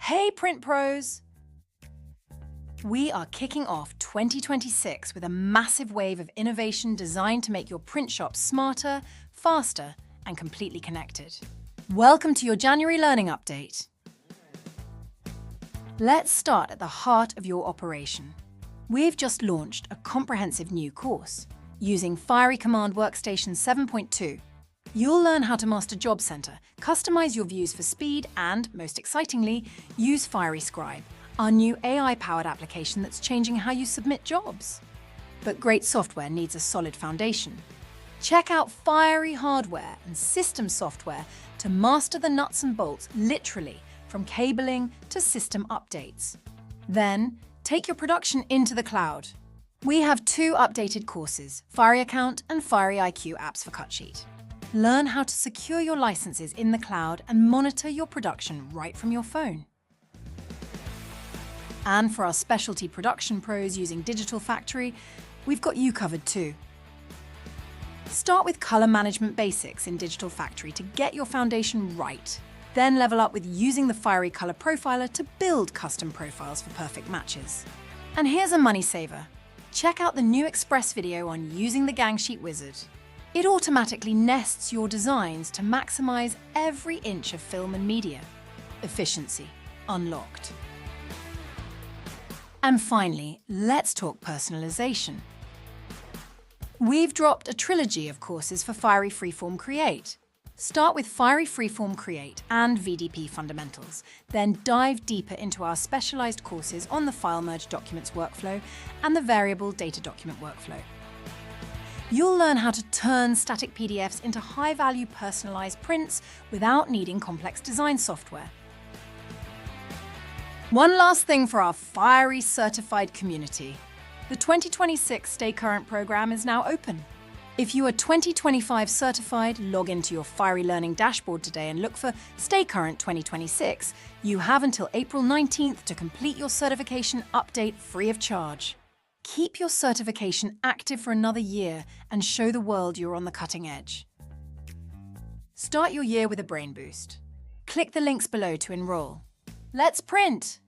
Hey print pros! We are kicking off 2026 with a massive wave of innovation designed to make your print shop smarter, faster, and completely connected. Welcome to your January Learning Update. Let's start at the heart of your operation. We've just launched a comprehensive new course. Using Fiery Command WorkStation 7.2, you'll learn how to master Job Center, customize your views for speed, and, most excitingly, use Fiery Scribe, our new AI-powered application that's changing how you submit jobs. But great software needs a solid foundation. Check out Fiery hardware and system software to master the nuts and bolts, literally, from cabling to system updates. Then, take your production into the cloud. We have two updated courses, Fiery Account and Fiery IQ apps for Cutsheet. Learn how to secure your licenses in the cloud and monitor your production right from your phone. And for our specialty production pros using Digital Factory, we've got you covered too. Start with color management basics in Digital Factory to get your foundation right. Then level up with using the Fiery Color Profiler to build custom profiles for perfect matches. And here's a money saver. Check out the new Express video on using the Gang Sheet Wizard. It automatically nests your designs to maximize every inch of film and media. Efficiency unlocked. And finally, let's talk personalization. We've dropped a trilogy of courses for Fiery Freeform Create. Start with Fiery Freeform Create and VDP Fundamentals, then dive deeper into our specialized courses on the File Merge Documents workflow and the Variable Data Document workflow. You'll learn how to turn static PDFs into high-value personalized prints without needing complex design software. One last thing for our Fiery certified community. The 2026 Stay Current program is now open. If you are 2025 certified, log into your Fiery Learning dashboard today and look for Stay Current 2026. You have until April 19th to complete your certification update free of charge. Keep your certification active for another year and show the world you're on the cutting edge. Start your year with a brain boost. Click the links below to enroll. Let's print!